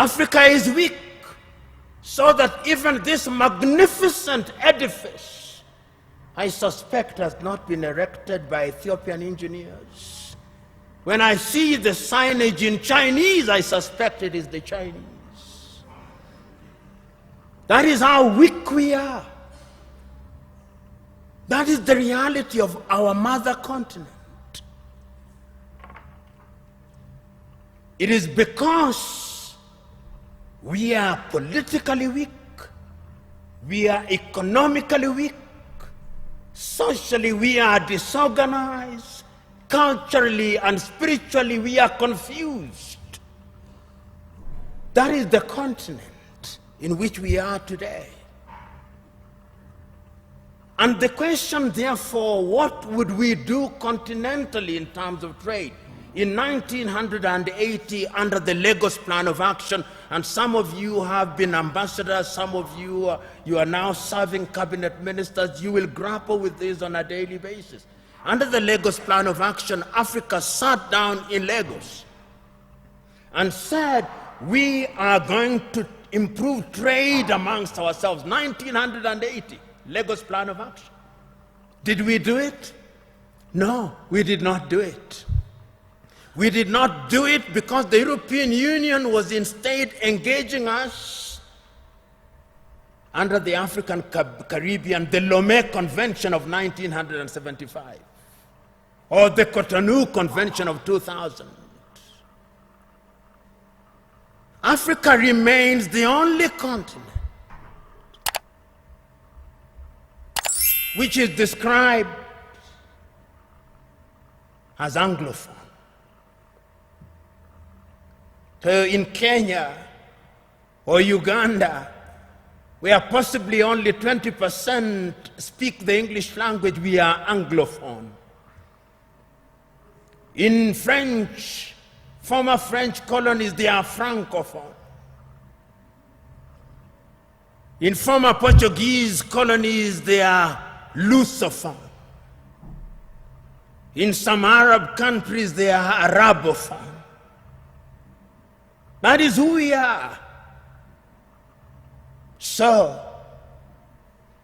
Africa is weak, so that even this magnificent edifice, I suspect, has not been erected by Ethiopian engineers. When I see the signage in Chinese, I suspect it is the Chinese. That is how weak we are. That is the reality of our mother continent. It is because we are politically weak, we are economically weak, socially we are disorganized, culturally and spiritually we are confused. That is the continent in which we are today. And the question, therefore, what would we do continentally in terms of trade? In 1980, under the Lagos Plan of Action, and some of you have been ambassadors, some of you, you are now serving cabinet ministers, you will grapple with this on a daily basis. Under the Lagos Plan of Action, Africa sat down in Lagos and said, we are going to improve trade amongst ourselves. 1980, Lagos Plan of Action. Did we do it? No, we did not do it. We did not do it because the European Union was instead engaging us under the African Caribbean, the Lomé Convention of 1975, or the Cotonou Convention of 2000. Africa remains the only continent which is described as Anglophone. So in Kenya or Uganda, where possibly only 20% speak the English language, we are Anglophone. In French, former French colonies, they are francophone. In former Portuguese colonies, they are lusophone. In some Arab countries, they are Arabophone. That is who we are. So,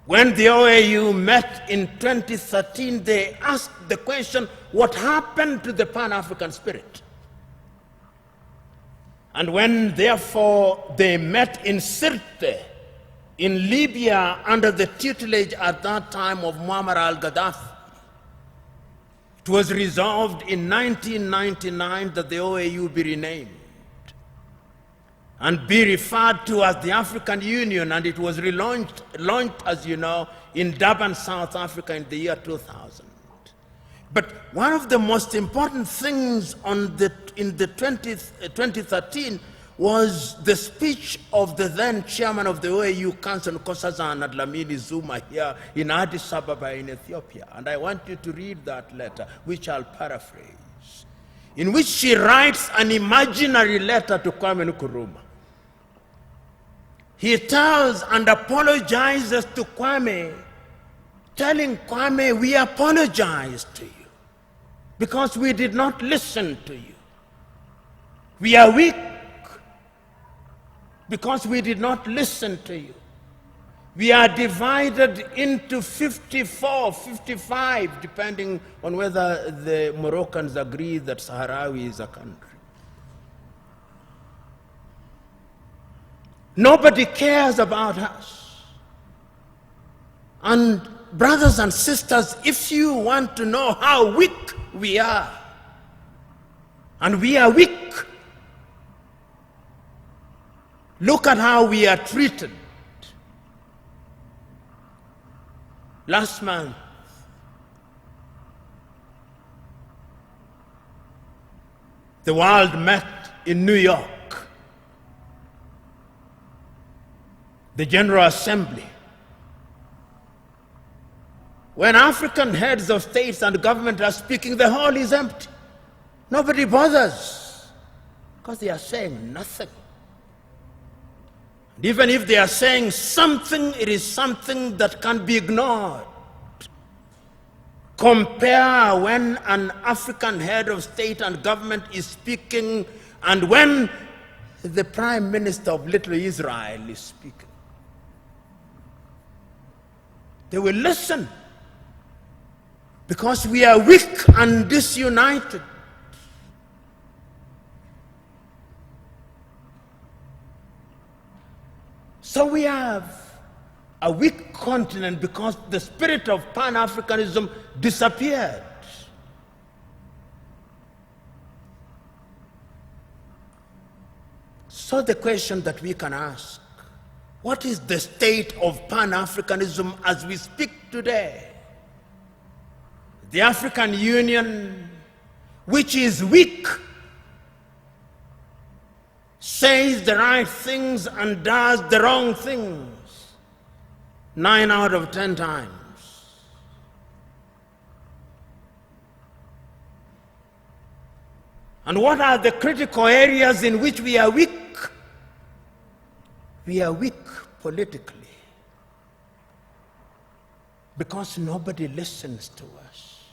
when the OAU met in 2013, they asked the question, what happened to the Pan-African spirit? And when, therefore, they met in Sirte, in Libya, under the tutelage at that time of Muammar al-Gaddafi, it was resolved in 1999 that the OAU be renamed and be referred to as the African Union, and it was launched, as you know, in Durban, South Africa in the year 2000. But one of the most important things in the 2013 was the speech of the then chairman of the OAU Council, Nkosazana Dlamini Zuma, here in Addis Ababa in Ethiopia. And I want you to read that letter, which I'll paraphrase, in which she writes an imaginary letter to Kwame Nkrumah. He tells and apologizes to Kwame, telling Kwame, we apologize to you because we did not listen to you. We are weak because we did not listen to you. We are divided into 54, 55, depending on whether the Moroccans agree that Sahrawi is a country. Nobody cares about us. And brothers and sisters, if you want to know how weak we are, and we are weak, look at how we are treated. Last month, the world met in New York. The General Assembly. When African heads of states and government are speaking, the hall is empty. Nobody bothers because they are saying nothing. And even if they are saying something, it is something that can be ignored. Compare when an African head of state and government is speaking and when the Prime Minister of Little Israel is speaking. They will listen because we are weak and disunited. So we have a weak continent because the spirit of Pan-Africanism disappeared. So the question that we can ask, what is the state of Pan-Africanism as we speak today? The African Union, which is weak, says the right things and does the wrong things 9 out of 10 times. And what are the critical areas in which we are weak? We are weak politically because nobody listens to us.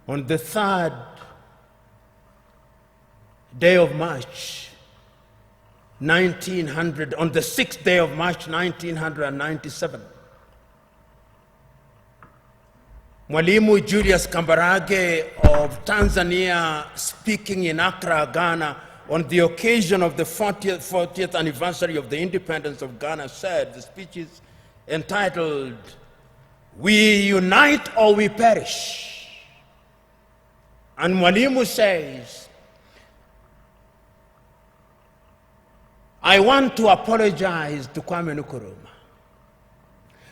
On the 3rd day of March, 1900, on the 6th day of March, 1997, Mwalimu Julius Kambarage of Tanzania, speaking in Accra, Ghana, on the occasion of the 40th anniversary of the independence of Ghana, said, the speech is entitled, "We Unite or We Perish." And Mwalimu says, I want to apologize to Kwame Nkrumah.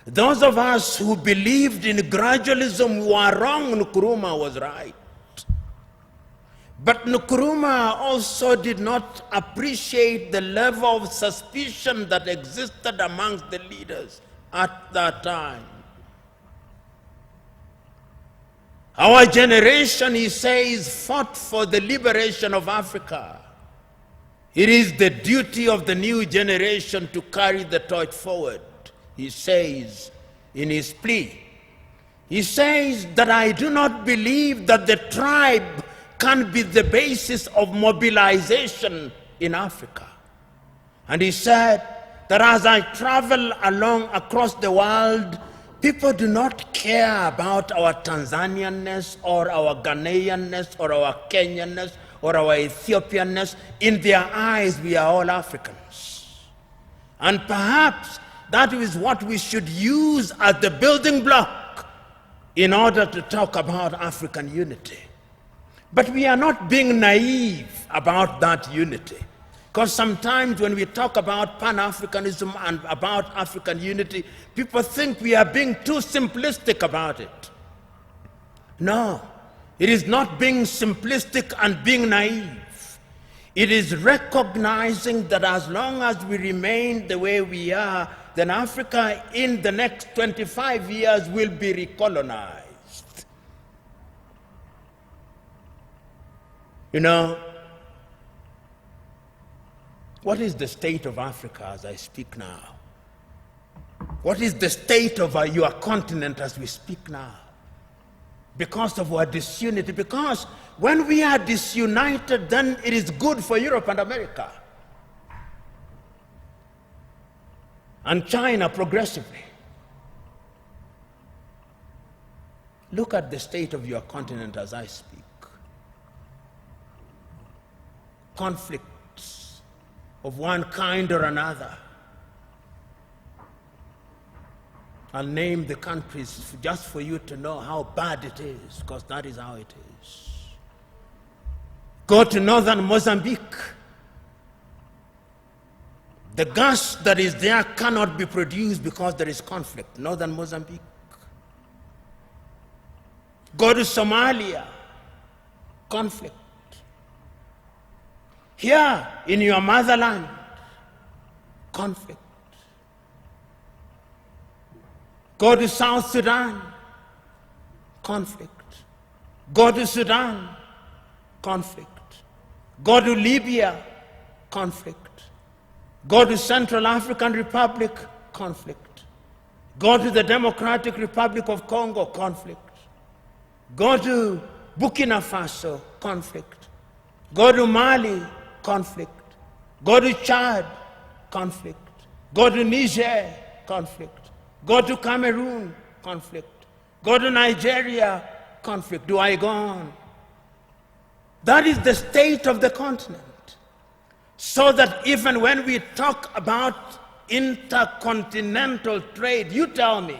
Those of us who believed in gradualism were wrong. Nkrumah was right. But Nkrumah also did not appreciate the level of suspicion that existed amongst the leaders at that time. Our generation, he says, fought for the liberation of Africa. It is the duty of the new generation to carry the torch forward, he says in his plea. He says that I do not believe that the tribe can be the basis of mobilization in Africa. And he said that as I travel along across the world, people do not care about our Tanzanianness or our Ghanaianness or our Kenyanness or our Ethiopianness. In their eyes, we are all Africans. And perhaps that is what we should use as the building block in order to talk about African unity. But we are not being naive about that unity. Because sometimes when we talk about Pan-Africanism and about African unity, people think we are being too simplistic about it. No, it is not being simplistic and being naive. It is recognizing that as long as we remain the way we are, then Africa in the next 25 years will be recolonized. You know, what is the state of Africa as I speak now? What is the state of your continent as we speak now? Because of our disunity. Because when we are disunited, then it is good for Europe and America. And China progressively. Look at the state of your continent as I speak. Conflicts of one kind or another. I'll name the countries just for you to know how bad it is, because that is how it is. Go to northern Mozambique. The gas that is there cannot be produced because there is conflict. Northern Mozambique. Go to Somalia. Conflict. Here in your motherland, conflict. Go to South Sudan, conflict. Go to Sudan, conflict. Go to Libya, conflict. Go to Central African Republic, conflict. Go to the Democratic Republic of Congo, conflict. Go to Burkina Faso, conflict. Go to Mali, conflict. Go to Chad, conflict. Go to Niger, conflict. Go to Cameroon, conflict. Go to Nigeria, conflict. Do I go on? That is the state of the continent. So that even when we talk about intercontinental trade, you tell me,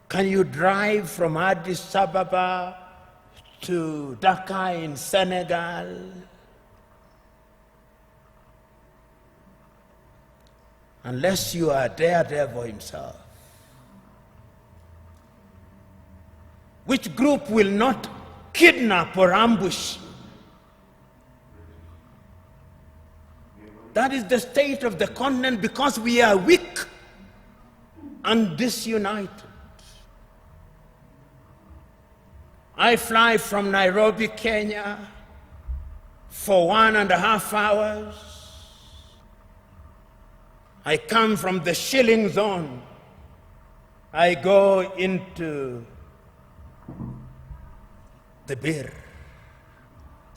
can you drive from Addis Ababa to Dakar in Senegal? Unless you are Daredevil himself. Which group will not kidnap or ambush you? That is the state of the continent because we are weak and disunited. I fly from Nairobi, Kenya for 1.5 hours. I come from the shilling zone. I go into the birr.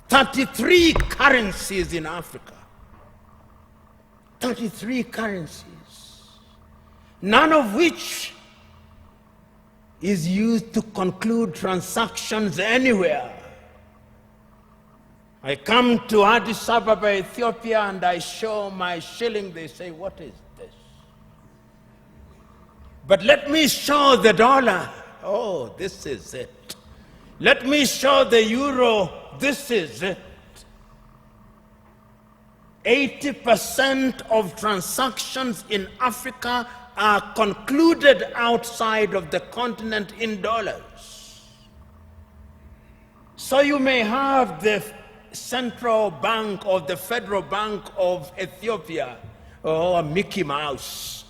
33 currencies in Africa. 33 currencies, none of which is used to conclude transactions anywhere. I come to Addis Ababa, Ethiopia, and I show my shilling. They say, what is this? But let me show the dollar. Oh, this is it. Let me show the euro. This is it. 80% of transactions in Africa are concluded outside of the continent in dollars. So you may have the central bank or the federal bank of Ethiopia, or Mickey Mouse.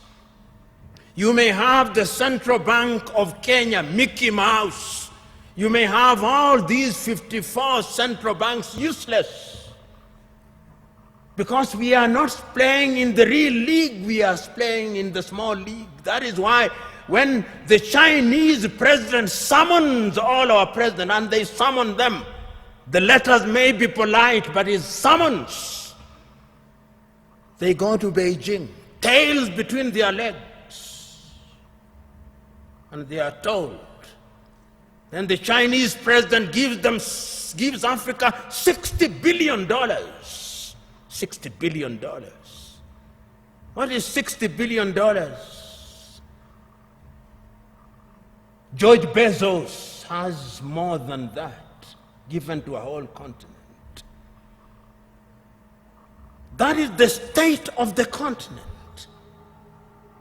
You may have the central bank of Kenya, Mickey Mouse. You may have all these 54 central banks useless. Because we are not playing in the real league, we are playing in the small league. That is why when the Chinese president summons all our presidents, and they summon them, the letters may be polite, but it's summons. They go to Beijing, tails between their legs, and they are told. Then the Chinese president gives Africa $60 billion. $60 billion. What is $60 billion? George Bezos has more than that given to a whole continent. That is the state of the continent.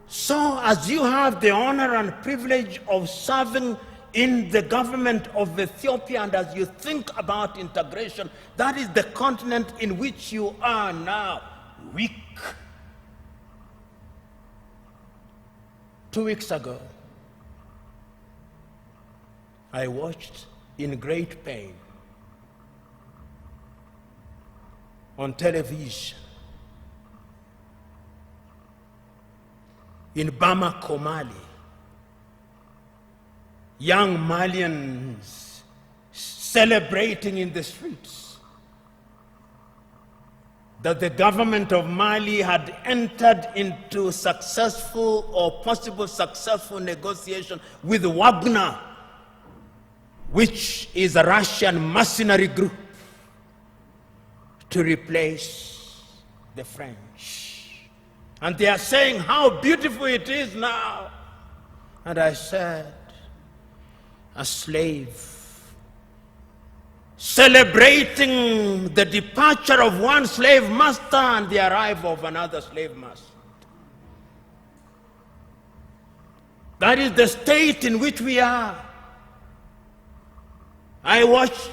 So as you have the honor and privilege of serving in the government of Ethiopia, and as you think about integration, that is the continent in which you are now weak. 2 weeks ago, I watched in great pain on television in Bamako, Mali, young Malians celebrating in the streets that the government of Mali had entered into successful or possible successful negotiation with Wagner, which is a Russian mercenary group, to replace the French. And they are saying how beautiful it is now. And I said, a slave celebrating the departure of one slave master and the arrival of another slave master. That is the state in which we are. I watched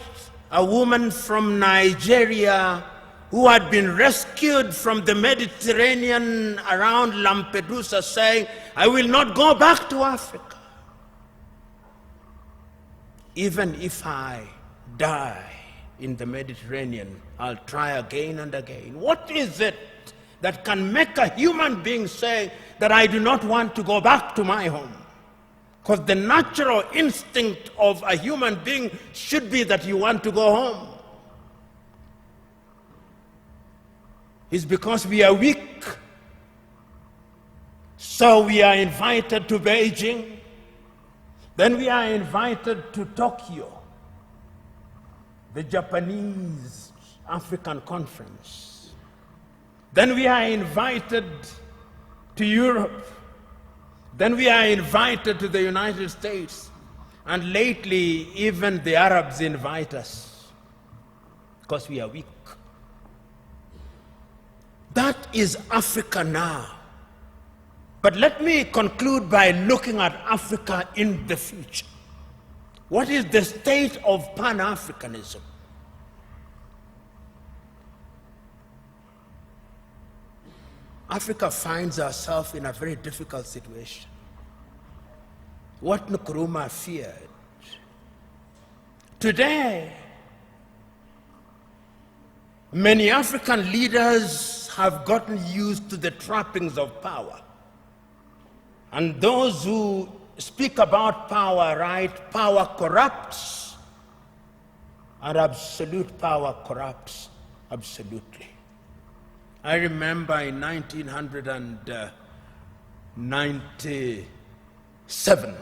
a woman from Nigeria who had been rescued from the Mediterranean around Lampedusa saying, I will not go back to Africa. Even if I die in the Mediterranean, I'll try again and again. What is it that can make a human being say that I do not want to go back to my home? Because the natural instinct of a human being should be that you want to go home. is because we are weak. So we are invited to Beijing. Then we are invited to Tokyo, the Japanese African Conference. Then we are invited to Europe. Then we are invited to the United States. And lately, even the Arabs invite us because we are weak. That is Africa now. But let me conclude by looking at Africa in the future. What is the state of Pan-Africanism? Africa finds herself in a very difficult situation. What Nkrumah feared. Today, many African leaders have gotten used to the trappings of power. And those who speak about power, right? Power corrupts, and absolute power corrupts absolutely. I remember in 1997,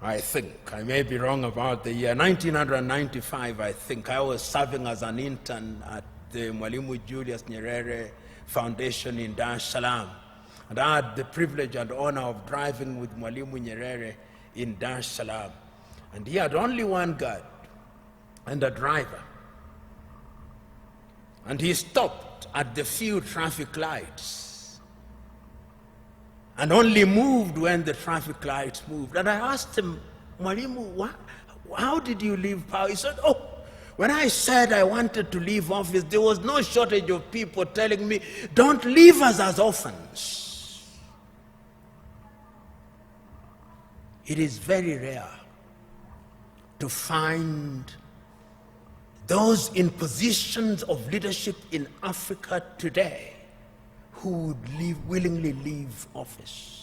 I think, I may be wrong about the year, 1995, I think, I was serving as an intern at the Mwalimu Julius Nyerere Foundation in Dar es Salaam. And I had the privilege and honor of driving with Mwalimu Nyerere in Dar es Salaam. And he had only one guard and a driver. And he stopped at the few traffic lights and only moved when the traffic lights moved. And I asked him, Mwalimu, how did you leave power? He said, oh, when I said I wanted to leave office, there was no shortage of people telling me, don't leave us as orphans. It is very rare to find those in positions of leadership in Africa today who would willingly leave office.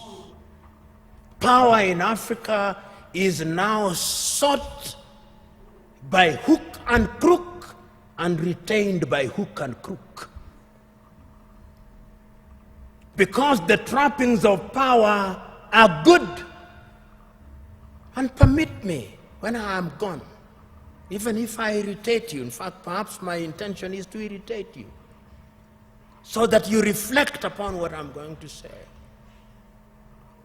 Power in Africa is now sought by hook and crook and retained by hook and crook. Because the trappings of power are good. And permit me, when I am gone, even if I irritate you, in fact, perhaps my intention is to irritate you, so that you reflect upon what I'm going to say.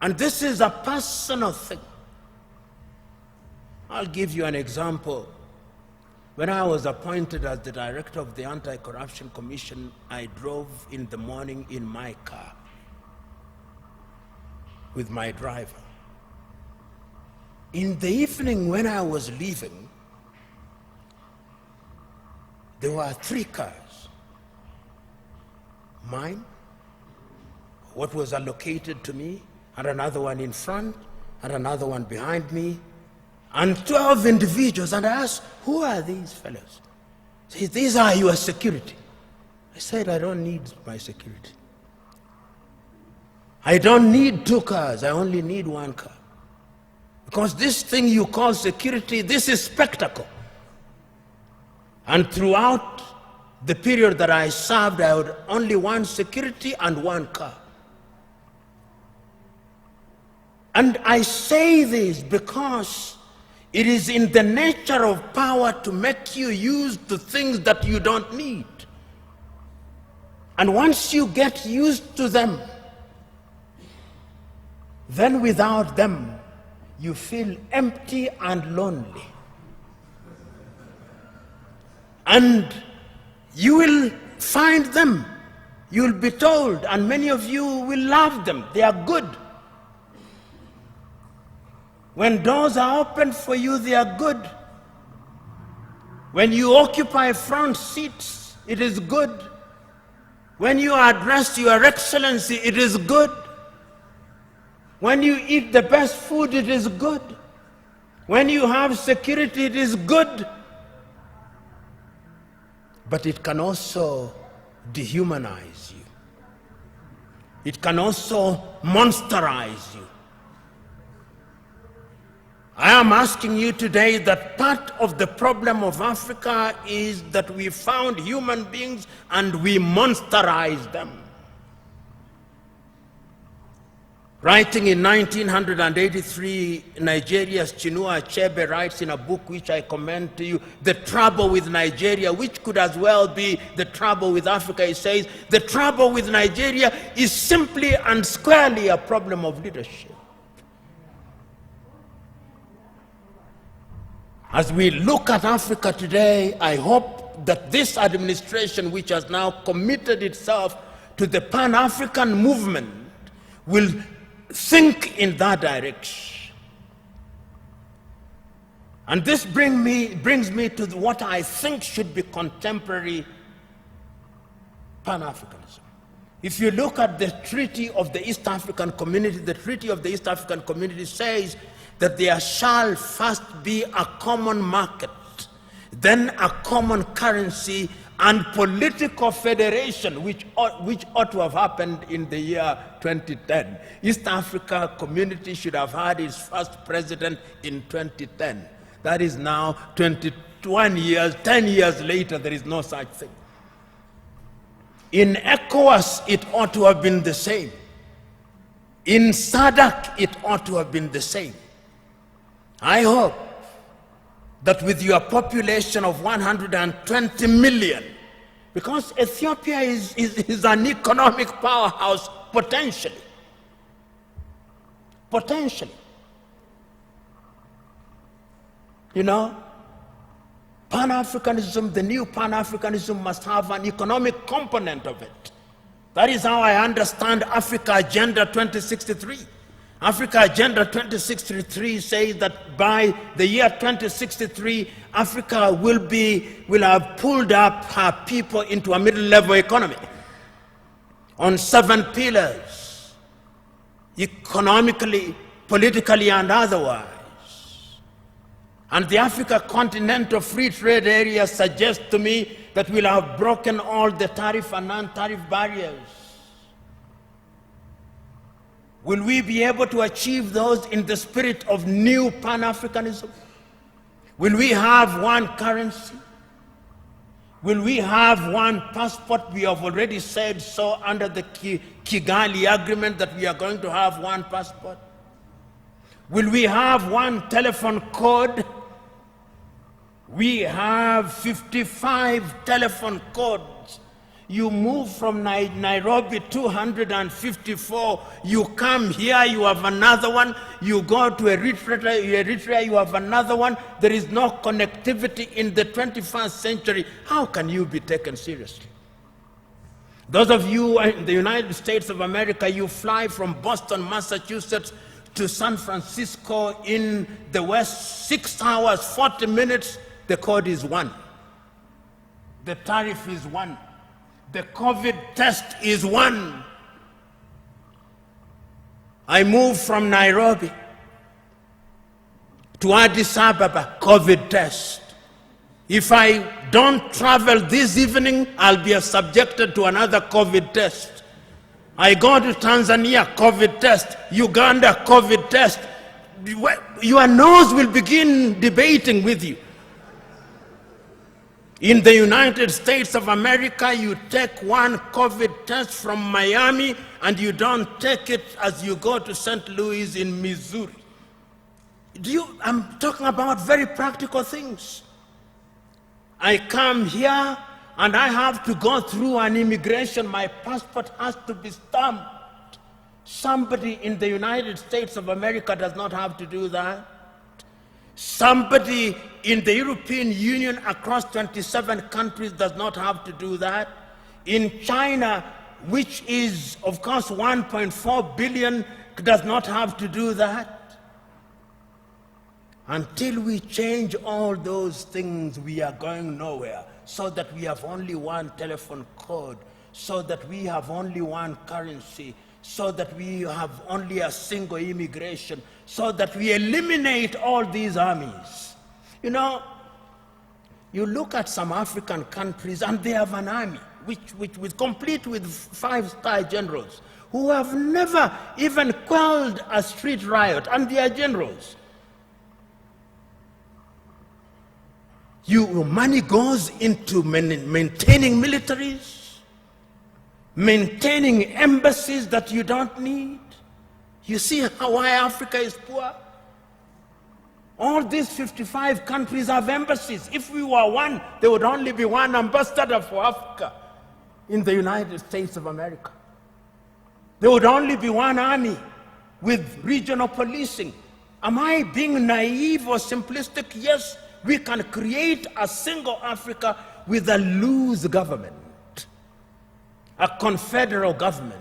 And this is a personal thing. I'll give you an example. When I was appointed as the director of the Anti-Corruption Commission, I drove in the morning in my car with my driver. In the evening when I was leaving, there were 3 cars. Mine, what was allocated to me, and another one in front, and another one behind me, and 12 individuals. And I asked, who are these fellows? He said, these are your security. I said, I don't need my security. I don't need 2 cars, I only need 1 car. Because this thing you call security, this is spectacle. And throughout the period that I served, I had only 1 security and 1 car. And I say this because it is in the nature of power to make you use the things that you don't need. And once you get used to them, then without them, you feel empty and lonely. And you will find them. You will be told, and many of you will love them. They are good. When doors are opened for you, they are good. When you occupy front seats, it is good. When you are addressed Your Excellency, it is good. When you eat the best food, it is good. When you have security, it is good. But it can also dehumanize you. It can also monsterize you. I am asking you today that part of the problem of Africa is that we found human beings and we monsterized them. Writing in 1983, Nigeria's Chinua Achebe writes in a book which I commend to you, The Trouble with Nigeria, which could as well be the trouble with Africa. He says, the trouble with Nigeria is simply and squarely a problem of leadership. As we look at Africa today, I hope that this administration, which has now committed itself to the Pan-African movement, will think in that direction. And this brings me to what I think should be contemporary Pan-Africanism. If you look at the Treaty of the East African Community, the Treaty of the East African Community says that there shall first be a common market, then a common currency, and political federation, which ought to have happened in the year 2010. East Africa Community should have had its first president in 2010. That is now 21 years, 10 years later, there is no such thing. In ECOWAS, it ought to have been the same. In SADC, it ought to have been the same. I hope that with your population of 120 million, because Ethiopia is an economic powerhouse potentially. You know, Pan-Africanism, the new Pan-Africanism must have an economic component of it. That is how I understand Africa Agenda 2063. Africa Agenda 2063 says that by the year 2063, Africa will have pulled up her people into a middle-level economy on 7 pillars, economically, politically, and otherwise. And the Africa Continental Free Trade Area suggests to me that we'll have broken all the tariff and non-tariff barriers. Will we be able to achieve those in the spirit of new Pan-Africanism? Will we have one currency? Will we have one passport? We have already said so under the Kigali Agreement that we are going to have one passport. Will we have one telephone code? We have 55 telephone codes. You move from Nairobi 254, you come here, you have another one, you go to Eritrea, you have another one. There is no connectivity in the 21st century. How can you be taken seriously? Those of you in the United States of America, you fly from Boston, Massachusetts to San Francisco in the West, 6 hours, 40 minutes, the code is 1. The tariff is 1. The COVID test is 1. I moved from Nairobi to Addis Ababa, COVID test. If I don't travel this evening, I'll be subjected to another COVID test. I go to Tanzania, COVID test. Uganda, COVID test. Your nose will begin debating with you. In the United States of America, you take one COVID test from Miami and you don't take it as you go to St. Louis in Missouri. I'm talking about very practical things. I come here and I have to go through an immigration. My passport has to be stamped. Somebody in the United States of America does not have to do that. Somebody in the European Union across 27 countries does not have to do that. In China, which is, of course, 1.4 billion, does not have to do that. Until we change all those things, we are going nowhere. So that we have only one telephone code, so that we have only one currency, so that we have only a single immigration, so that we eliminate all these armies. You know, you look at some African countries and they have an army, which complete with 5-star generals, who have never even quelled a street riot, and they are generals. Money goes into maintaining militaries, maintaining embassies that you don't need. You see why Africa is poor? All these 55 countries have embassies. If we were one, there would only be one ambassador for Africa in the United States of America. There would only be one army with regional policing. Am I being naive or simplistic? Yes, we can create a single Africa with a loose government, a confederal government,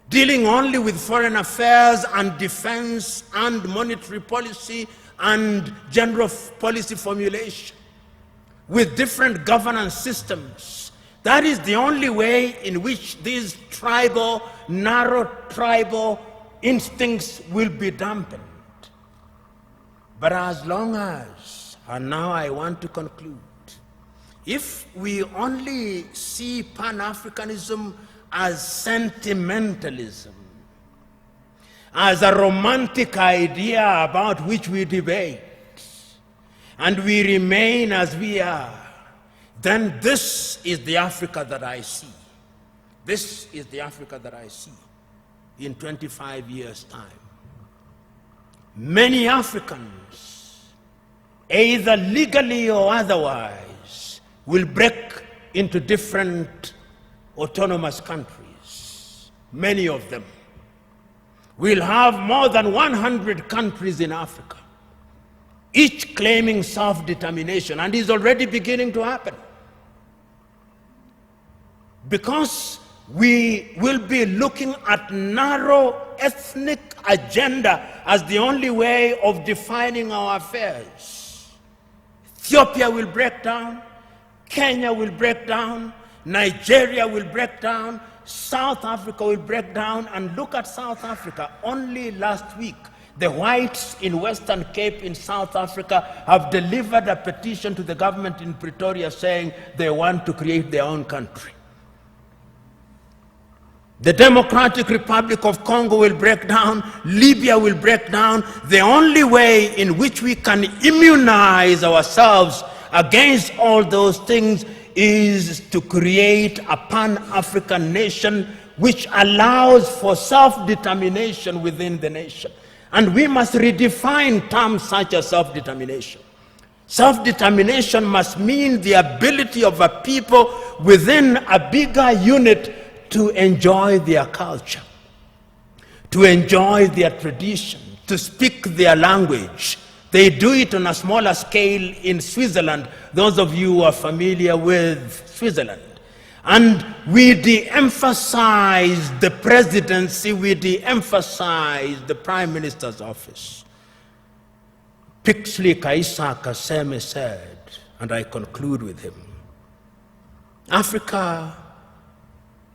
dealing only with foreign affairs and defense and monetary policy and general policy formulation, with different governance systems. That is the only way in which these narrow tribal instincts will be dampened. But as long as, and now I want to conclude, if we only see Pan-Africanism as sentimentalism, as a romantic idea about which we debate, and we remain as we are, then this is the Africa that I see. This is the Africa that I see in 25 years' time. Many Africans, either legally or otherwise, will break into different autonomous countries. Many of them. We'll have more than 100 countries in Africa, each claiming self-determination, and is already beginning to happen. Because we will be looking at narrow ethnic agenda as the only way of defining our affairs. Ethiopia will break down, Kenya will break down, Nigeria will break down, South Africa will break down. And look at South Africa. Only last week, the whites in Western Cape in South Africa have delivered a petition to the government in Pretoria saying they want to create their own country. The Democratic Republic of Congo will break down, Libya will break down. The only way in which we can immunize ourselves against all those things is to create a Pan-African nation which allows for self-determination within the nation. And we must redefine terms such as self-determination. Self-determination must mean the ability of a people within a bigger unit to enjoy their culture, to enjoy their tradition, to speak their language. They do it on a smaller scale in Switzerland, those of you who are familiar with Switzerland. And we de-emphasize the presidency, we de-emphasize the prime minister's office. Pixley Kaisa Kaseme said, and I conclude with him, Africa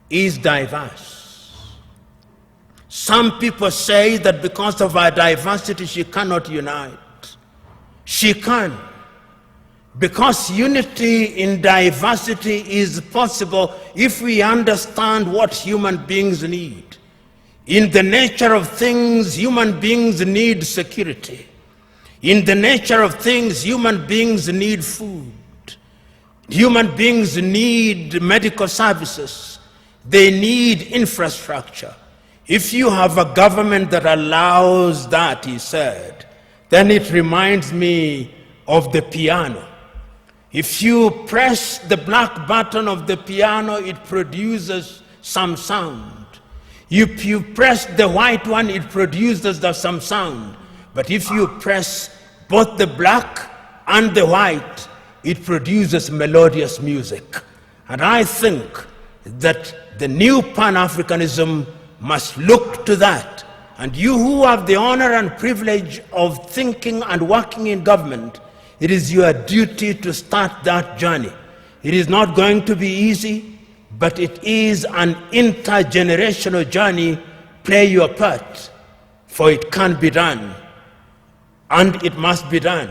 is diverse. Some people say that because of our diversity she cannot unite. She can, because unity in diversity is possible if we understand what human beings need. In the nature of things, human beings need security. In the nature of things, human beings need food. Human beings need medical services. They need infrastructure. If you have a government that allows that, he said, then it reminds me of the piano. If you press the black button of the piano, it produces some sound. If you press the white one, it produces some sound. But if you press both the black and the white, it produces melodious music. And I think that the new Pan-Africanism must look to that. And you who have the honor and privilege of thinking and working in government, it is your duty to start that journey. It is not going to be easy, but it is an intergenerational journey. Play your part, for it can be done, and it must be done.